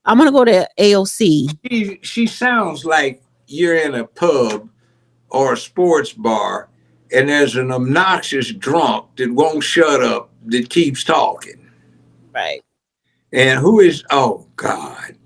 I'm gonna go to AOC. She sounds like you're in a pub or a sports bar and there's an obnoxious drunk that won't shut up that keeps talking. Right. And who is, oh God.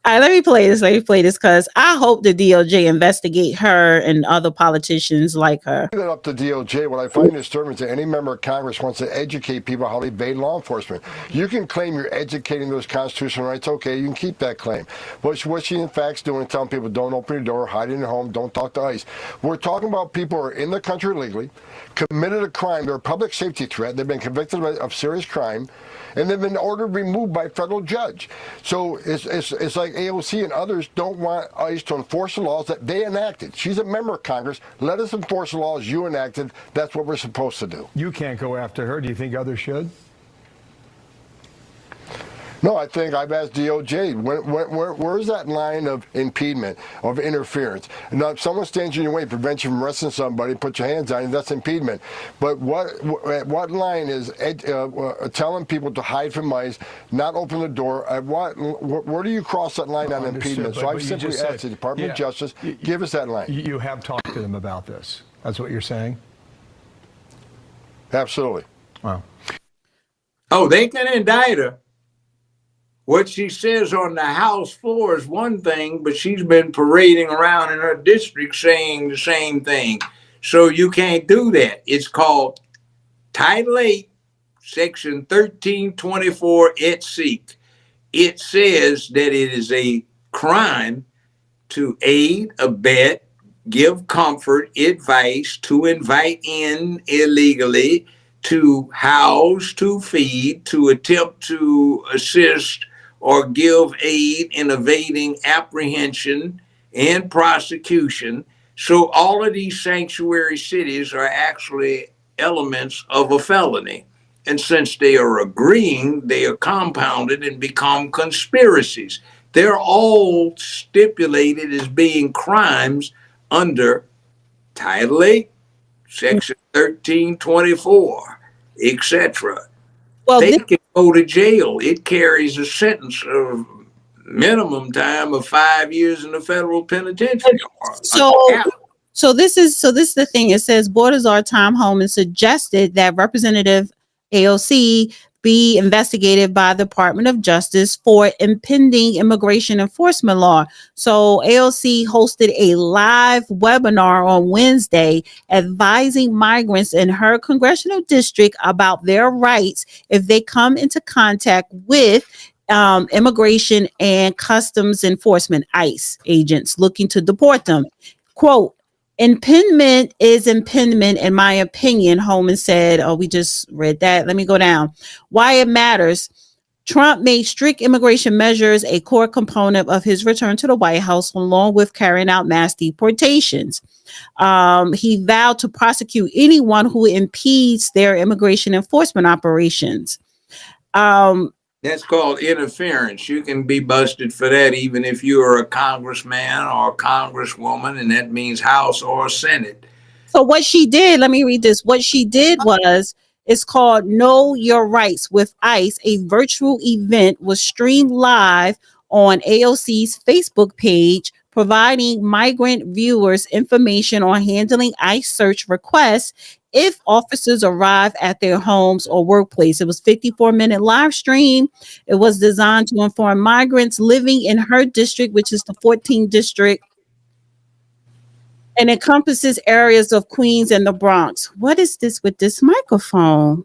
All right, let me play this. Let me play this because I hope the DOJ investigate her and other politicians like her. That up to DOJ. What I find disturbing is that any member of Congress wants to educate people how to evade law enforcement. You can claim you're educating those constitutional rights. Okay, you can keep that claim. But what she in fact is doing is telling people don't open your door, hide in your home, don't talk to ICE. We're talking about people who are in the country illegally, committed a crime, they're a public safety threat, they've been convicted of serious crime, and they've been ordered removed by a federal judge. So it's like AOC and others don't want ICE to enforce the laws that they enacted. She's a member of Congress. Let us enforce the laws you enacted. That's what we're supposed to do. You can't go after her. Do you think others should? No, I think I've asked DOJ, where's that line of impediment, of interference? Now, if someone stands in your way, prevents you from arresting somebody, put your hands on it, that's impediment. But what line is telling people to hide from ICE, not open the door? Where do you cross that line on impediment? So I've simply asked the Department of Justice, give us that line. You have talked to them about this. That's what you're saying? Absolutely. Wow. Oh, they can indict her. What she says on the House floor is one thing, but she's been parading around in her district saying the same thing. So you can't do that. It's called Title 8, Section 1324 et seq. It says that it is a crime to aid, abet, give comfort, advice, to invite in illegally, to house, to feed, to attempt to assist or give aid in evading apprehension and prosecution. So all of these sanctuary cities are actually elements of a felony. And since they are agreeing, they are compounded and become conspiracies. They're all stipulated as being crimes under Title 8, Section 1324, etc. Well, they can go to jail. It carries a sentence of minimum time of 5 years in the federal penitentiary. So this is the thing. It says Border Czar Tom Homan suggested that Representative AOC be investigated by the Department of Justice for impending immigration enforcement law. So AOC hosted a live webinar on Wednesday advising migrants in her congressional district about their rights if they come into contact with immigration and customs enforcement ICE agents looking to deport them. Quote, impediment is impediment, in my opinion, Homan said. Oh, we just read that. Let me go down. Why it matters. Trump made strict immigration measures a core component of his return to the White House, along with carrying out mass deportations. He vowed to prosecute anyone who impedes their immigration enforcement operations. That's called interference. You can be busted for that even if you are a congressman or a congresswoman, and that means House or Senate. So what she did, let me read this. What she did was, it's called Know Your Rights with ICE. A virtual event was streamed live on AOC's Facebook page, providing migrant viewers information on handling ICE search requests if officers arrive at their homes or workplace. It was a 54-minute live stream. It was designed to inform migrants living in her district, which is the 14th district, and encompasses areas of Queens and the Bronx. What is this with this microphone?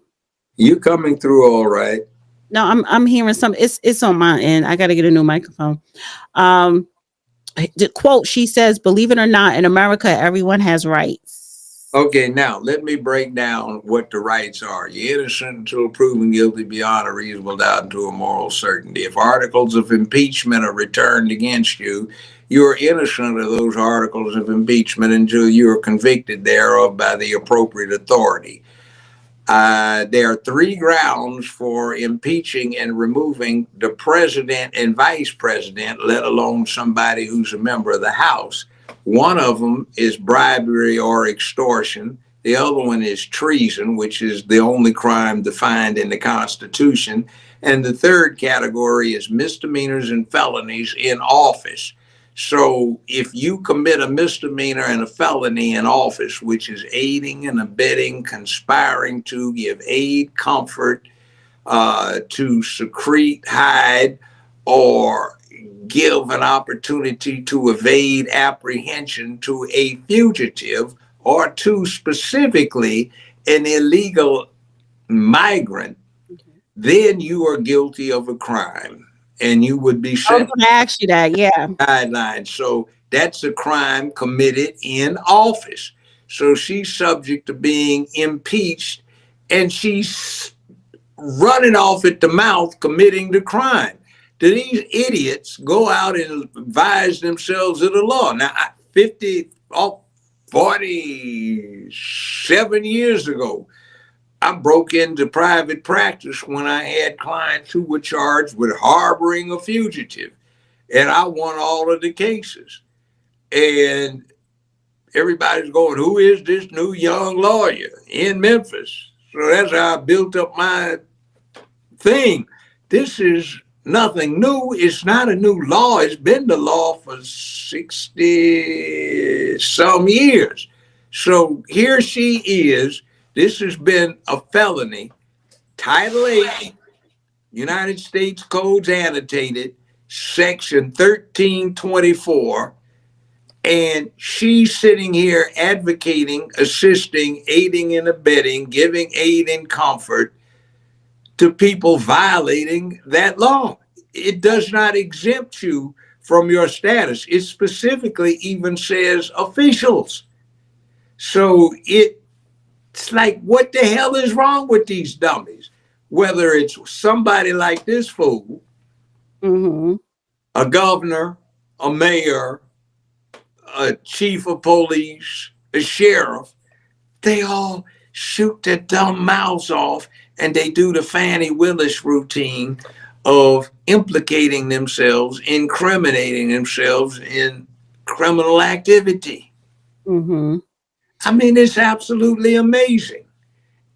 You coming through all right? No, I'm hearing some. It's on my end. I got to get a new microphone. The quote, she says, "Believe it or not, in America, everyone has rights." Okay, now let me break down what the rights are. You're innocent until proven guilty beyond a reasonable doubt and to a moral certainty. If articles of impeachment are returned against you, you are innocent of those articles of impeachment until you are convicted thereof by the appropriate authority. There are three grounds for impeaching and removing the president and vice president, let alone somebody who's a member of the House. One of them is bribery or extortion. The other one is treason, which is the only crime defined in the Constitution. And the third category is misdemeanors and felonies in office. So if you commit a misdemeanor and a felony in office, which is aiding and abetting, conspiring to give aid, comfort, to secrete, hide, or give an opportunity to evade apprehension to a fugitive, or to specifically an illegal migrant, then you are guilty of a crime and you would be I was sent going to ask you that. Yeah. guidelines. So that's a crime committed in office. So she's subject to being impeached, and she's running off at the mouth committing the crime. Do these idiots go out and advise themselves of the law? Now, 47 years ago, I broke into private practice when I had clients who were charged with harboring a fugitive, and I won all of the cases. And everybody's going, who is this new young lawyer in Memphis? So that's how I built up my thing. This is nothing new. It's not a new law. It's been the law for 60 some years. So here she is. This has been a felony. Title 8, United States Codes Annotated, Section 1324. And she's sitting here advocating, assisting, aiding and abetting, giving aid and comfort to people violating that law. It does not exempt you from your status. It specifically even says officials. So it's like, what the hell is wrong with these dummies? Whether it's somebody like this fool, a governor, a mayor, a chief of police, a sheriff, they all shoot their dumb mouths off, and they do the Fannie Willis routine of implicating themselves, incriminating themselves in criminal activity. I mean, it's absolutely amazing.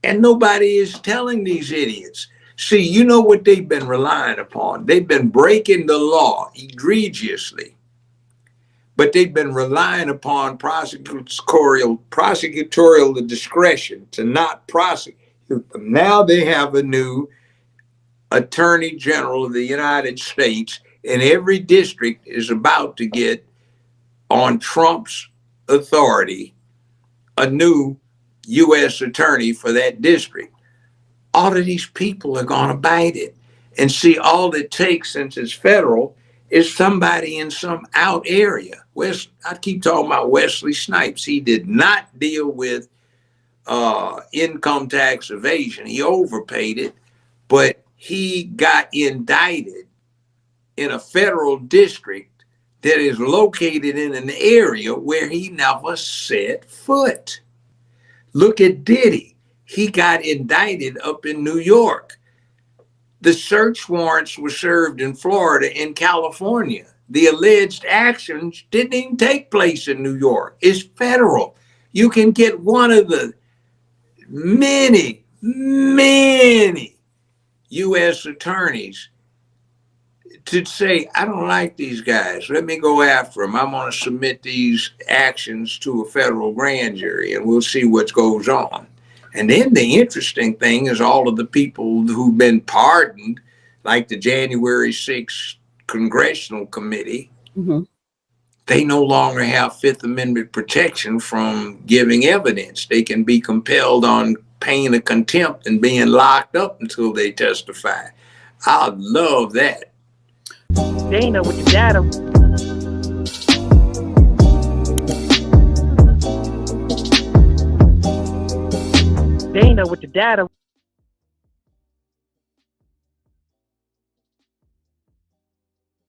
And nobody is telling these idiots. See, you know what they've been relying upon? They've been breaking the law egregiously, but they've been relying upon prosecutorial discretion to not prosecute them. Now they have a new Attorney General of the United States, and every district is about to get, on Trump's authority, a new U.S. attorney for that district. All of these people are going to bite it. And see, all it takes, since it's federal, is somebody in some out area. I keep talking about Wesley Snipes. He did not deal with income tax evasion. He overpaid it, but he got indicted in a federal district that is located in an area where he never set foot. Look at Diddy. He got indicted up in New York. The search warrants were served in Florida and California. The alleged actions didn't even take place in New York. It's federal. You can get one of the many U.S. attorneys to say, I don't like these guys. Let me go after them. I'm going to submit these actions to a federal grand jury, and we'll see what goes on. And then the interesting thing is all of the people who've been pardoned, like the January 6th Congressional Committee, they no longer have Fifth Amendment protection from giving evidence. They can be compelled on pain of contempt and being locked up until they testify. I love that. Dana with the data. Dana with the data.